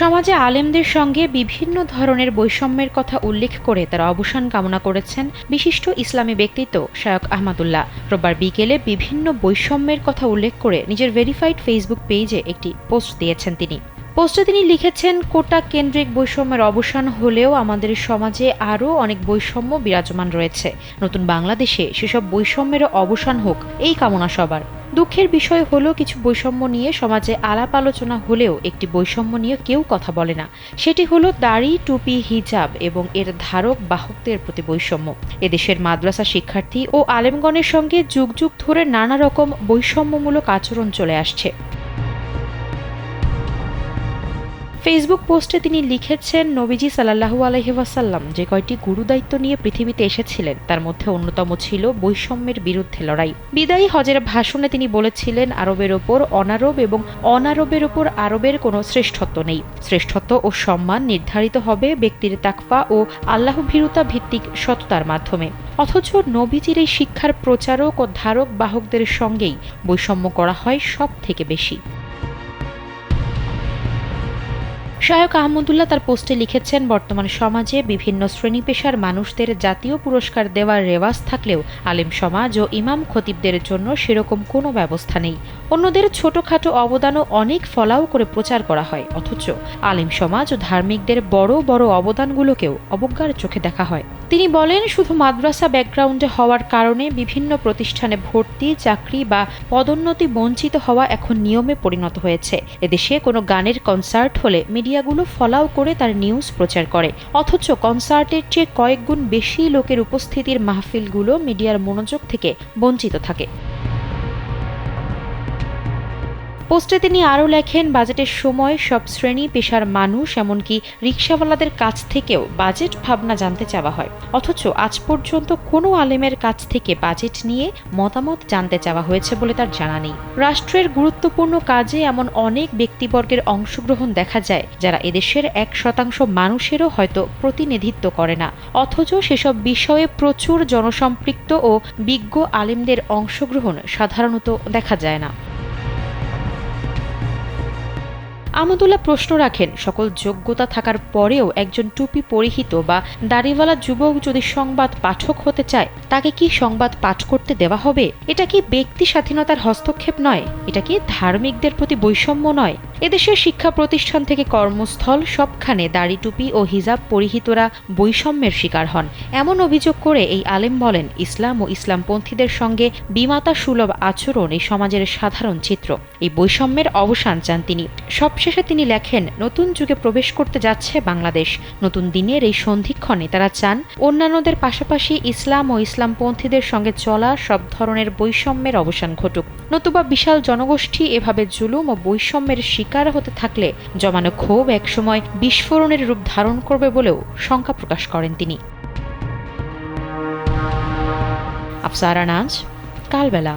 সমাজে আলেমদের সঙ্গে বিভিন্ন ধরনের বৈষম্যের কথা উল্লেখ করে তার অবসান কামনা করেছেন বিশিষ্ট ইসলামী ব্যক্তিত্ব শায়খ আহমদুল্লাহ। রোববার বিকেলে বিভিন্ন বৈষম্যের কথা উল্লেখ করে নিজের ভেরিফাইড ফেসবুক পেজে একটি পোস্ট দিয়েছেন তিনি। পোস্টে তিনি লিখেছেন, কোটা কেন্দ্রিক বৈষম্যের অবসান হলেও আমাদের সমাজে আরও অনেক বৈষম্য বিরাজমান রয়েছে। নতুন বাংলাদেশে সেসব বৈষম্যের অবসান হোক, এই কামনা সবার। দুঃখের বিষয় হলো, কিছু বৈষম্য নিয়ে সমাজে আলাপ আলোচনা হলেও একটি বৈষম্য নিয়ে কেউ কথা বলে না। সেটি হলো দাড়ি, টুপি, হিজাব এবং এর ধারক বাহকদের প্রতি বৈষম্য। এদেশের মাদ্রাসা শিক্ষার্থী ও আলেমগণের সঙ্গে যুগ যুগ ধরে নানা রকম বৈষম্যমূলক আচরণ চলে আসছে। ফেসবুক পোস্টে তিনি লিখেছেন, নবীজি সাল্লাল্লাহু আলাইহি ওয়াসাল্লাম যে কয়টি গুরুদায়িত্ব নিয়ে পৃথিবীতে এসেছিলেন তার মধ্যে অন্যতম ছিল বৈষম্যের বিরুদ্ধে লড়াই। বিদায়ী হজের ভাষণে তিনি বলেছিলেন, আরবের ওপর অনারব এবং অনারবের ওপর আরবের কোনো শ্রেষ্ঠত্ব নেই। শ্রেষ্ঠত্ব ও সম্মান নির্ধারিত হবে ব্যক্তির তাকওয়া ও আল্লাহ ভীরুতা ভিত্তিক সততার মাধ্যমে। অথচ নবীজির এই শিক্ষার প্রচারক ও ধারক বাহকদের সঙ্গেই বৈষম্য করা হয় সব থেকে বেশি। শায়খ আহমদুল্লাহ তার পোস্টে লিখেছেন, বর্তমান সমাজে বিভিন্ন শ্রেণী পেশার মানুষদের জাতীয় পুরস্কার দেওয়ার রেওয়াজ থাকলেও আলেম সমাজ ও ইমাম খতিবদের জন্য সেরকম কোনো ব্যবস্থা নেই। অন্যদের ছোটখাটো অবদানও অনেক ফলাও করে প্রচার করা হয়, অথচ আলেম সমাজ ও ধার্মিকদের বড় বড় অবদানগুলোকেও অবজ্ঞার চোখে দেখা হয়। তিনি বলেন, শুধু মাদ্রাসা ব্যাকগ্রাউন্ডে হওয়ার কারণে বিভিন্ন প্রতিষ্ঠানে ভর্তি, চাকরি বা পদোন্নতি বঞ্চিত হওয়া এখন নিয়মে পরিণত হয়েছে। এদেশে কোনো গানের কনসার্ট হলে মিডিয়াগুলো ফলাও করে তার নিউজ প্রচার করে, অথচ কনসার্টের চেয়ে কয়েক গুণ বেশি লোকের উপস্থিতির মাহফিলগুলো মিডিয়ার মনোযোগ থেকে বঞ্চিত থাকে। পোস্টে তিনি আরও লেখেন, বাজেটের সময় সব শ্রেণী পেশার মানুষ, এমনকি রিকশাওয়ালাদের কাছ থেকেও বাজেট ভাবনা জানতে চাওয়া হয়, অথচ আজ পর্যন্ত কোনো আলেমের কাছ থেকে বাজেট নিয়ে মতামত জানতে চাওয়া হয়েছে বলে তার জানা নেই। রাষ্ট্রের গুরুত্বপূর্ণ কাজে এমন অনেক ব্যক্তিবর্গের অংশগ্রহণ দেখা যায় যারা এদেশের 1% মানুষেরও হয়তো প্রতিনিধিত্ব করে না, অথচ সেসব বিষয়ে প্রচুর জনসম্পৃক্ত ও বিজ্ঞ আলেমদের অংশগ্রহণ সাধারণত দেখা যায় না। আহমদুল্লাহ প্রশ্ন রাখেন, সকল যোগ্যতা থাকার পরেও একজন টুপি পরিহিত বা দাড়িওয়ালা যুবক যদি সংবাদ পাঠক হতে চায়, তাকে কি সংবাদ পাঠ করতে দেওয়া হবে? এটা কি ব্যক্তি স্বাধীনতার হস্তক্ষেপ নয়? এটা কি ধার্মিকদের প্রতি বৈষম্য নয়? এদেশের শিক্ষা প্রতিষ্ঠান থেকে কর্মস্থল সবখানে দাড়ি, টুপি ও হিজাব পরিহিতরা বৈষম্যের শিকার হন। এমন অভিযোগ করে এই আলেম বলেন, ইসলাম ও ইসলামপন্থীদের সঙ্গে বিমাতা সুলভ আচরণ এই সমাজের সাধারণ চিত্র। এই বৈষম্যের অবসান চান তিনি। সবশেষে তিনি লেখেন, নতুন যুগে প্রবেশ করতে যাচ্ছে বাংলাদেশ। নতুন দিনের এই সন্ধিক্ষণে তারা চান অন্যান্যদের পাশাপাশি ইসলাম ও ইসলামপন্থীদের সঙ্গে চলা সব ধরনের বৈষম্যের অবসান ঘটুক। নতুবা বিশাল জনগোষ্ঠী এভাবে জুলুম ও বৈষম্যের শিকার হতে থাকলে জমানো ক্ষোভ একসময় বিস্ফোরণের রূপ ধারণ করবে বলেও শঙ্কা প্রকাশ করেন তিনি। আফসারা নাজ, কালবেলা।